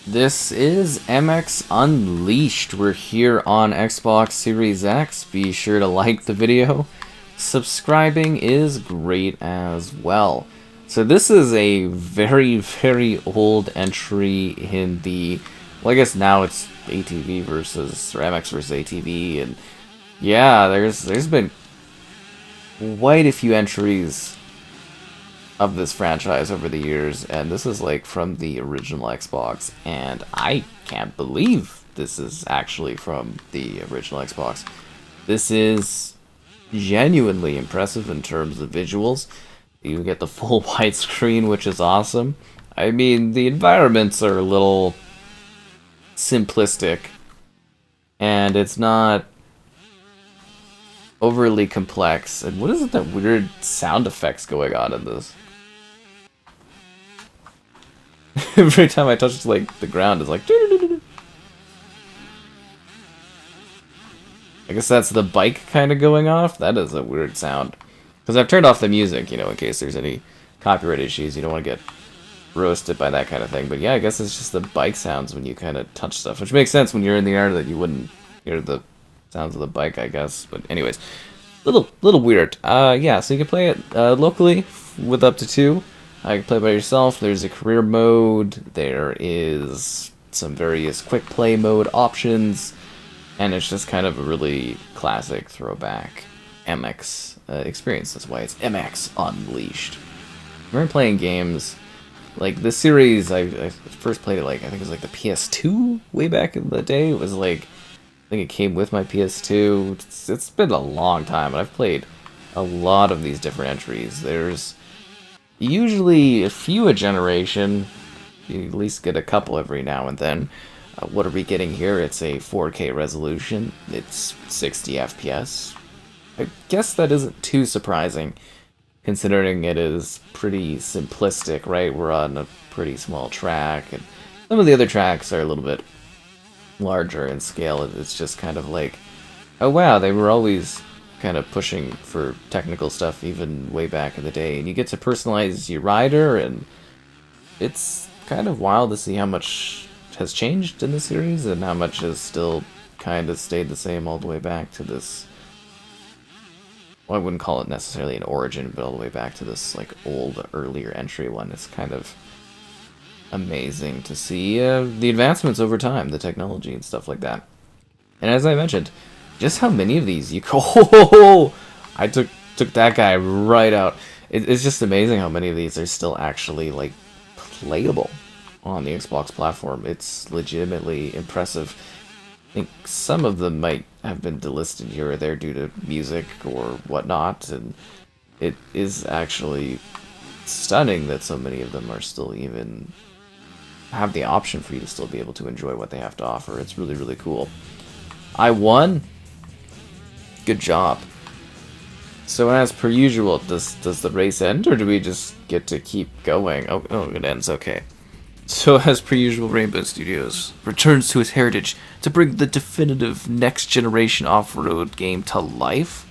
This is MX Unleashed. We're here on Xbox Series X. Be sure to like the video. Subscribing is great as well. So this is a very, very old entry in the... Well, I guess now it's ATV versus... or MX versus ATV, and yeah, there's been quite a few entries of this franchise over the years, and this is like from the original Xbox, and I can't believe this is actually from the original Xbox. This is genuinely impressive in terms of visuals. You get the full widescreen, which is awesome. I mean, the environments are a little simplistic, and it's not overly complex. And what is it that weird sound effects going on in this? Every time I touch like the ground, it's like. I guess that's the bike kind of going off. That is a weird sound. Because I've turned off the music, you know, in case there's any copyright issues. You don't want to get roasted by that kind of thing. But yeah, I guess it's just the bike sounds when you kind of touch stuff, which makes sense when you're in the air that you wouldn't hear the sounds of the bike, I guess. But anyways, little weird. Yeah, so you can play it locally with up to 2. You can play by yourself. There's a career mode. There is some various quick play mode options. And it's just kind of a really classic throwback MX experience. That's why it's MX Unleashed. I remember playing games like this series. I first played it like, I think it was like the PS2 way back in the day. It was like, I think it came with my PS2. It's been a long time, and I've played a lot of these different entries. There's usually a few a generation. You at least get a couple every now and then. What are we getting here? It's a 4K resolution. It's 60 FPS. I guess that isn't too surprising, considering it is pretty simplistic, right? We're on a pretty small track, and some of the other tracks are a little bit larger in scale. It's just kind of like, oh wow, they were always kind of pushing for technical stuff even way back in the day, and you get to personalize your rider, and it's kind of wild to see how much has changed in the series and how much has still kind of stayed the same all the way back to this. Well, I wouldn't call it necessarily an origin, but all the way back to this like old, earlier entry one. It's kind of amazing to see the advancements over time, the technology and stuff like that. And as I mentioned, just how many of these you go. Oh, I took that guy right out. It's just amazing how many of these are still actually like playable on the Xbox platform. It's legitimately impressive. I think some of them might have been delisted here or there due to music or whatnot, and it is actually stunning that so many of them are still even have the option for you to still be able to enjoy what they have to offer. It's really, really cool. I won. Good job. So as per usual, does the race end, or do we just get to keep going? Oh, it ends. Okay. So, as per usual, Rainbow Studios returns to its heritage to bring the definitive next-generation off-road game to life.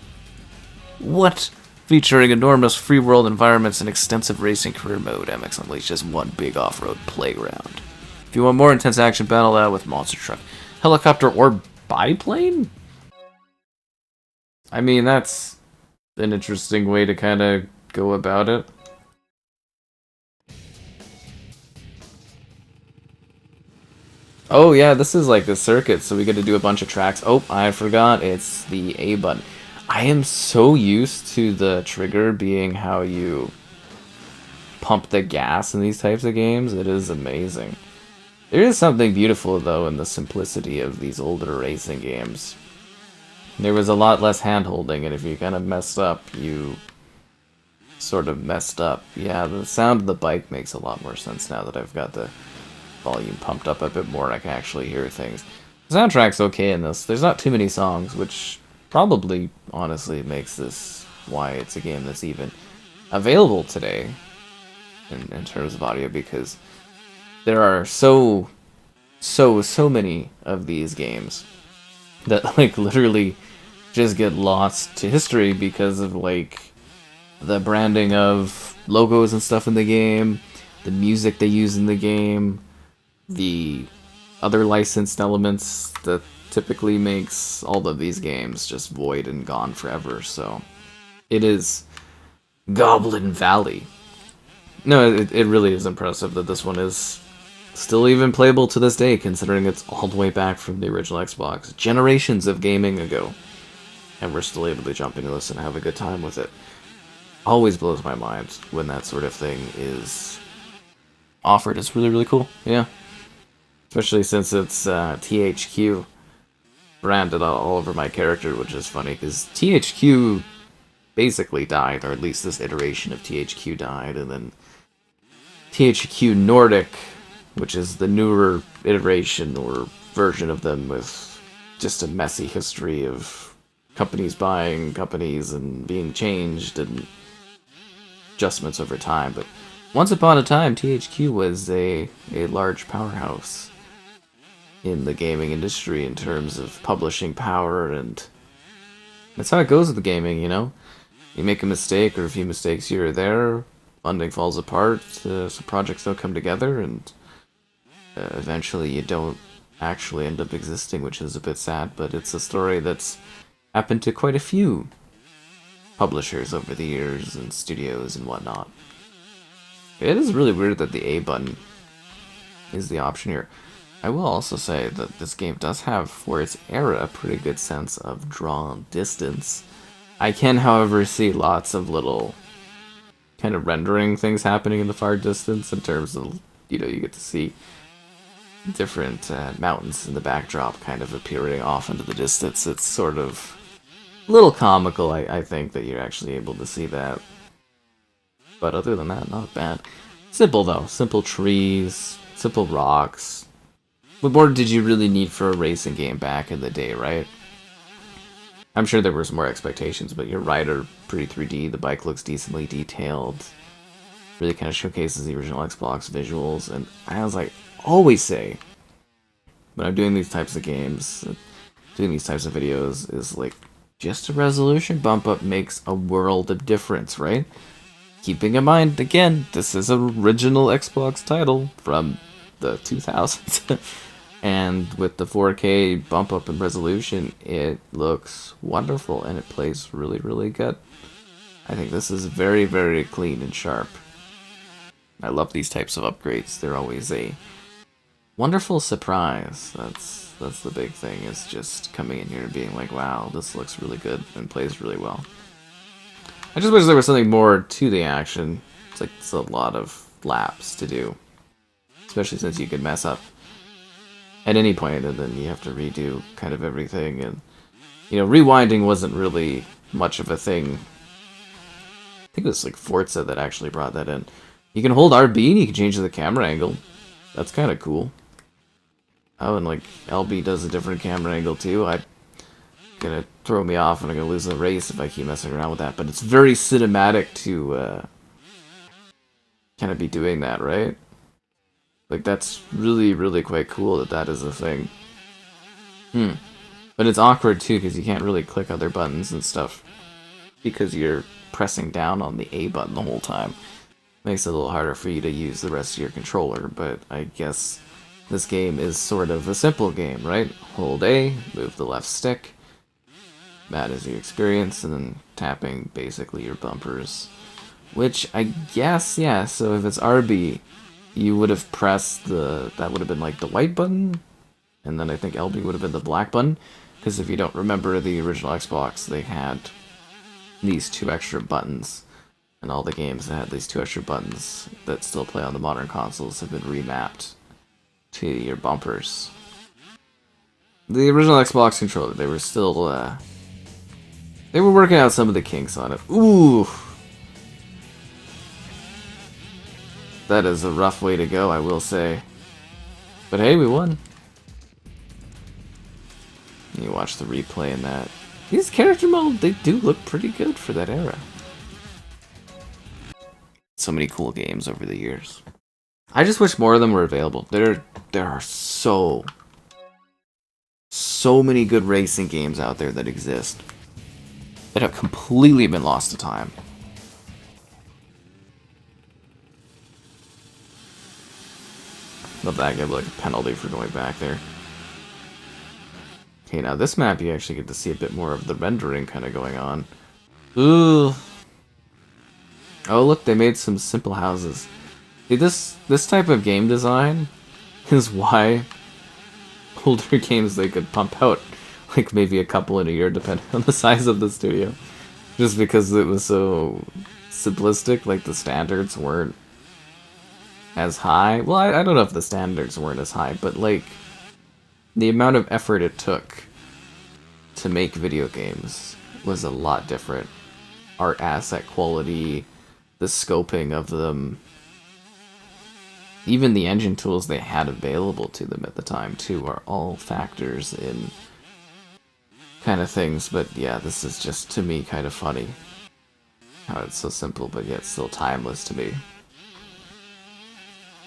What? Featuring enormous free-world environments and extensive racing career mode, MX Unleashed is one big off-road playground. If you want more intense action, battle out with monster truck, helicopter, or biplane? I mean, that's an interesting way to kind of go about it. Oh yeah, this is like the circuit, so we get to do a bunch of tracks. Oh, I forgot, it's the A button. I am so used to the trigger being how you pump the gas in these types of games. It is amazing. There is something beautiful, though, in the simplicity of these older racing games. There was a lot less hand-holding, and if you kind of messed up, you sort of messed up. Yeah, the sound of the bike makes a lot more sense now that I've got the volume pumped up a bit more and I can actually hear things. The soundtrack's okay in this. There's not too many songs, which probably, honestly, makes this why it's a game that's even available today in terms of audio, because there are so many of these games that like literally just get lost to history because of like the branding of logos and stuff in the game, the music they use in the game, the other licensed elements that typically makes all of these games just void and gone forever. So it is Goblin Valley. No, it really is impressive that this one is still even playable to this day, considering it's all the way back from the original Xbox, generations of gaming ago, and we're still able to jump into this and have a good time with it. Always blows my mind when that sort of thing is offered. It's really, really cool, yeah. Especially since it's THQ branded all over my character, which is funny, because THQ basically died, or at least this iteration of THQ died, and then THQ Nordic, which is the newer iteration or version of them with just a messy history of companies buying companies and being changed and adjustments over time. But once upon a time, THQ was a large powerhouse in the gaming industry in terms of publishing power, and that's how it goes with the gaming, you know? You make a mistake or a few mistakes here or there, funding falls apart, some projects don't come together, and eventually you don't actually end up existing, which is a bit sad, but it's a story that's happened to quite a few publishers over the years and studios and whatnot. It is really weird that the A button is the option here. I will also say that this game does have, for its era, a pretty good sense of drawn distance. I can, however, see lots of little kind of rendering things happening in the far distance in terms of, you know, you get to see different mountains in the backdrop kind of appearing off into the distance. It's sort of a little comical, I think, that you're actually able to see that. But other than that, not bad. Simple, though. Simple trees, simple rocks. What more did you really need for a racing game back in the day, right? I'm sure there was more expectations, but you're right, are pretty 3D. The bike looks decently detailed. Really kind of showcases the original Xbox visuals. And as I always say, when I'm doing these types of games, doing these types of videos, is like, just a resolution bump up makes a world of difference, right? Keeping in mind, again, this is an original Xbox title from the 2000s. And with the 4K bump up in resolution, it looks wonderful and it plays really, really good. I think this is very, very clean and sharp. I love these types of upgrades. They're always a wonderful surprise. That's the big thing, is just coming in here and being like, wow, this looks really good and plays really well. I just wish there was something more to the action. It's a lot of laps to do. Especially since you could mess up at any point, and then you have to redo kind of everything, and you know, rewinding wasn't really much of a thing. I think it was like Forza that actually brought that in. You can hold RB and you can change the camera angle. That's kind of cool. Oh, and like LB does a different camera angle too. I'm gonna throw me off and I'm gonna lose the race if I keep messing around with that. But it's very cinematic to kind of be doing that, right? Like, that's really, really quite cool that that is a thing. But it's awkward, too, because you can't really click other buttons and stuff. Because you're pressing down on the A button the whole time. Makes it a little harder for you to use the rest of your controller, but I guess this game is sort of a simple game, right? Hold A, move the left stick. That is your experience, and then tapping, basically, your bumpers. Which, I guess, yeah, so if it's RB, you would have pressed that would have been like the white button, and then I think LB would have been the black button, because if you don't remember the original Xbox, they had these two extra buttons, and all the games that had these two extra buttons that still play on the modern consoles have been remapped to your bumpers. The original Xbox controller, they were still, they were working out some of the kinks on it. Ooh! That is a rough way to go, I will say. But hey, we won. You watch the replay in that. These character models, they do look pretty good for that era. So many cool games over the years. I just wish more of them were available. There are so many good racing games out there that exist that have completely been lost to time. Let that give like a penalty for going back there. Okay, now this map you actually get to see a bit more of the rendering kind of going on. Ooh. Oh look, they made some simple houses. See, this type of game design is why older games they could pump out like maybe a couple in a year depending on the size of the studio. Just because it was so simplistic, like the standards weren't as high. Well, I don't know if the standards weren't as high, but like the amount of effort it took to make video games was a lot different. Art asset quality, the scoping of them, even the engine tools they had available to them at the time too are all factors in kind of things. But yeah, this is just to me kind of funny how it's so simple but yet still timeless to me.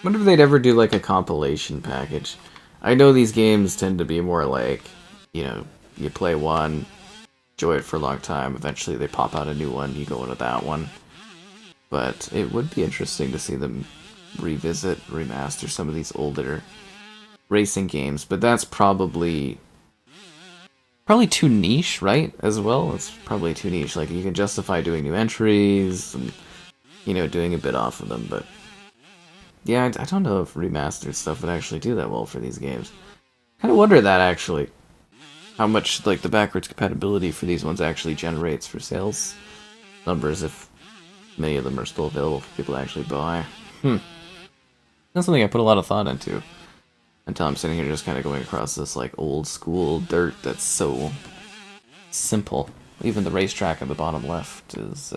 Wonder if they'd ever do like a compilation package. I know these games tend to be more like, you know, you play one, enjoy it for a long time, eventually they pop out a new one, you go into that one. But it would be interesting to see them revisit, remaster some of these older racing games, but that's probably too niche, right? As well, it's probably too niche. Like you can justify doing new entries and, you know, doing a bit off of them, but yeah, I don't know if remastered stuff would actually do that well for these games. Kind of wonder that actually, how much like the backwards compatibility for these ones actually generates for sales numbers if many of them are still available for people to actually buy. That's something I put a lot of thought into until I'm sitting here just kind of going across this like old school dirt that's so simple. Even the racetrack in the bottom left is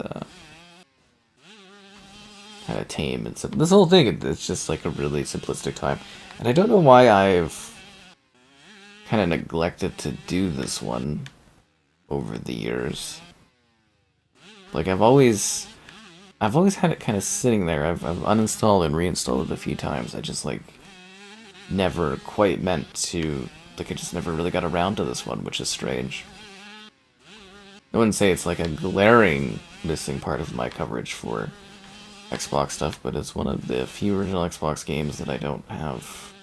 kind of tame and simple. This whole thing, it's just like a really simplistic time. And I don't know why I've kind of neglected to do this one over the years. Like I've always had it kind of sitting there. I've uninstalled and reinstalled it a few times. I just like never quite meant to, like I just never really got around to this one, which is strange. I wouldn't say it's like a glaring missing part of my coverage for Xbox stuff, but it's one of the few original Xbox games that I don't have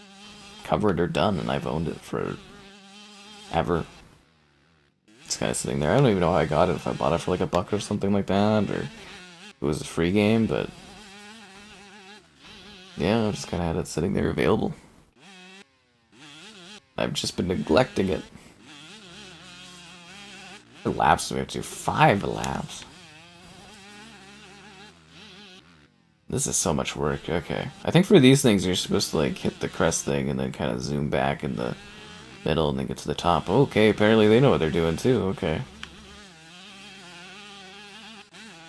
covered or done, and I've owned it for ever. It's kind of sitting there. I don't even know how I got it, if I bought it for like $1 or something like that, or it was a free game, but yeah, I just kind of had it sitting there available. I've just been neglecting it. How many laps do we have to do? 5 laps. This is so much work. Okay. I think for these things, you're supposed to like hit the crest thing and then kind of zoom back in the middle and then get to the top. Okay, apparently they know what they're doing too. Okay.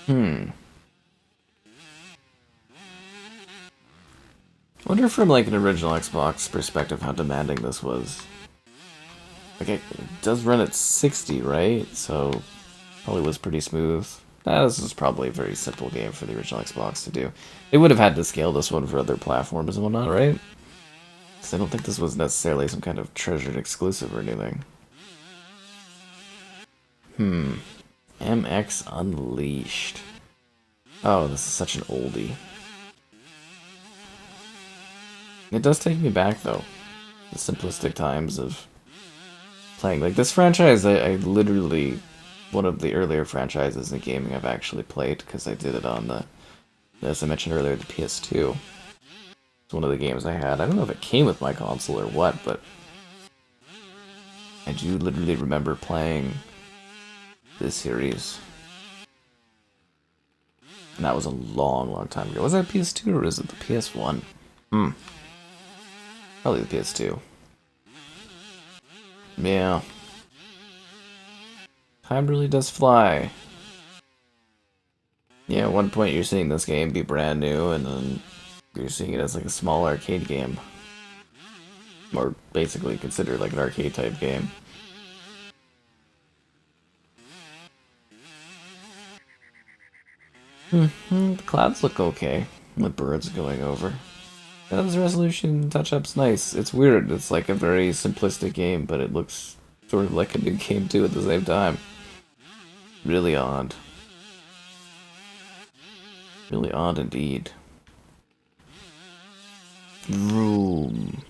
I wonder from like an original Xbox perspective how demanding this was. Like it does run at 60, right? So probably was pretty smooth. This is probably a very simple game for the original Xbox to do. They would have had to scale this one for other platforms and whatnot, right? Because I don't think this was necessarily some kind of treasured exclusive or anything. MX Unleashed. Oh, this is such an oldie. It does take me back, though. The simplistic times of playing. Like, this franchise, I literally... one of the earlier franchises in gaming I've actually played, because I did it on the, as I mentioned earlier, the PS2. It's one of the games I had. I don't know if it came with my console or what, but I do literally remember playing this series. And that was a long, long time ago. Was that PS2 or was it the PS1? Probably the PS2. Yeah. Time really does fly. Yeah, at one point you're seeing this game be brand new, and then you're seeing it as like a small arcade game. Or basically considered like an arcade type game. The clouds look okay. The birds going over. Yeah, this resolution touch-up's nice. It's weird. It's like a very simplistic game, but it looks sort of like a new game too at the same time. Really odd. Really odd indeed. Room.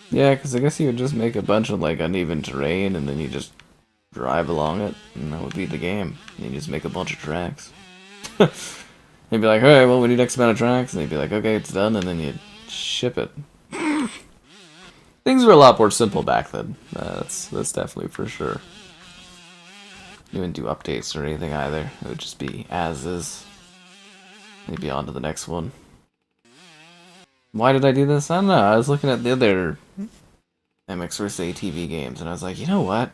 Yeah, because I guess you would just make a bunch of like uneven terrain and then you just drive along it and that would be the game. And you just make a bunch of tracks. You'd be like, alright, well we need X amount of tracks, and they'd be like, okay, it's done, and then you'd ship it. Things were a lot more simple back then. That's definitely for sure. You wouldn't do updates or anything either. It would just be as is. Maybe on to the next one. Why did I do this? I don't know. I was looking at the other MX vs. ATV games, and I was like, you know what?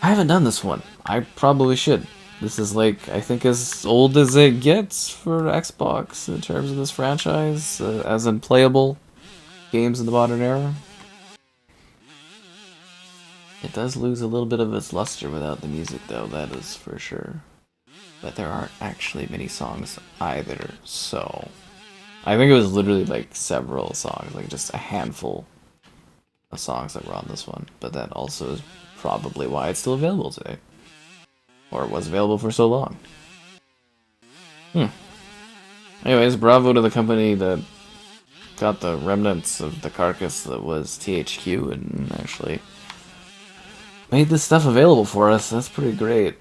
I haven't done this one. I probably should. This is like, I think, as old as it gets for Xbox in terms of this franchise, as in playable games in the modern era. It does lose a little bit of its luster without the music, though, that is for sure. But there aren't actually many songs either, so... I think it was literally like several songs, like just a handful of songs that were on this one. But that also is probably why it's still available today. Or it was available for so long. Anyways, bravo to the company that got the remnants of the carcass that was THQ and actually made this stuff available for us. That's pretty great.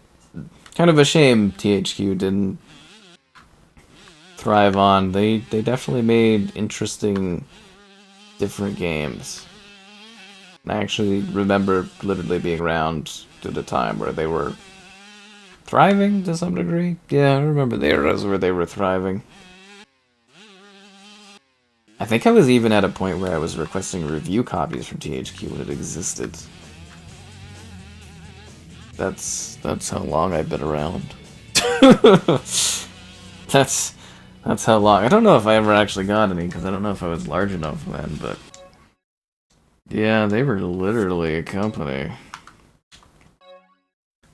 Kind of a shame THQ didn't thrive on. They definitely made interesting, different games. I actually remember literally being around at a time where they were thriving to some degree. Yeah, I remember the eras where they were thriving. I think I was even at a point where I was requesting review copies from THQ when it existed. That's how long I've been around. That's how long. I don't know if I ever actually got any, because I don't know if I was large enough then, but... Yeah, they were literally a company. Am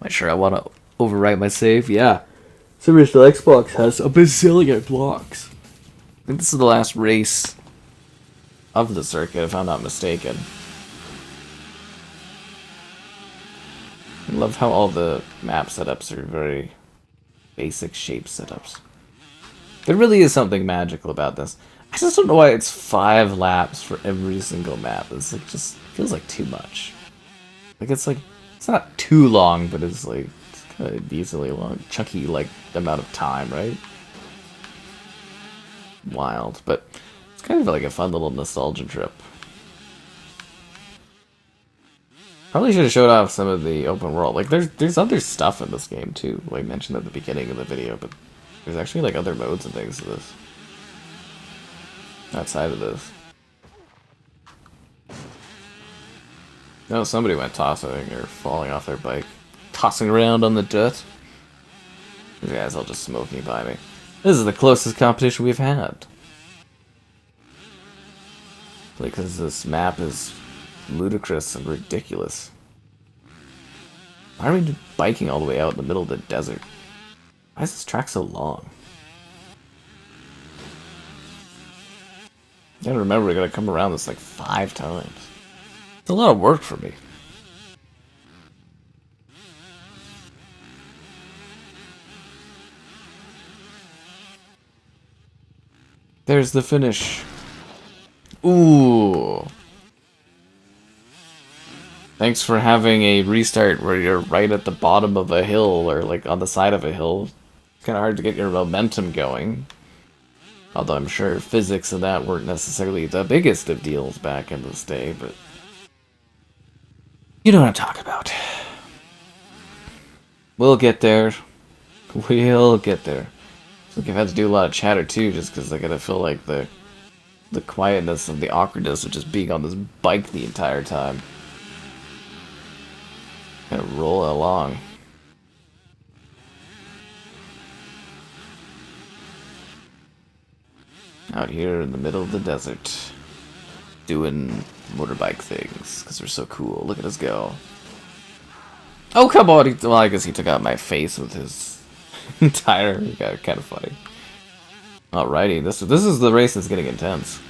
I sure I want to overwrite my save? Yeah. So original Xbox has a bazillion blocks. I think this is the last race of the circuit, if I'm not mistaken. I love how all the map setups are very basic shape setups. There really is something magical about this. I just don't know why it's 5 laps for every single map. It's like, just feels like too much. It's not too long, but it's like it's kind of decently long, chunky like amount of time, right? Wild, but it's kind of like a fun little nostalgia trip. Probably should have showed off some of the open world. Like there's other stuff in this game too. Like I mentioned at the beginning of the video, but there's actually like other modes and things to this. Outside of this. No, somebody went tossing or falling off their bike. Tossing around on the dirt. These guys all just smoking by me. This is the closest competition we've had. Because this map is ludicrous and ridiculous. Why are we biking all the way out in the middle of the desert? Why is this track so long? You gotta remember, we gotta come around this like 5 times. It's a lot of work for me. There's the finish. Ooh. Thanks for having a restart where you're right at the bottom of a hill or like on the side of a hill. It's kind of hard to get your momentum going. Although I'm sure physics and that weren't necessarily the biggest of deals back in this day, but... You know what I'm talking about. We'll get there. We'll get there. Like I've had to do a lot of chatter too, just because I gotta feel like the quietness and the awkwardness of just being on this bike the entire time. Kind of roll along. Out here in the middle of the desert, doing motorbike things, because we're so cool. Look at us go. Oh, come on! Well, I guess he took out my face with his entire... Got kind of funny. Alrighty, this is the race that's getting intense.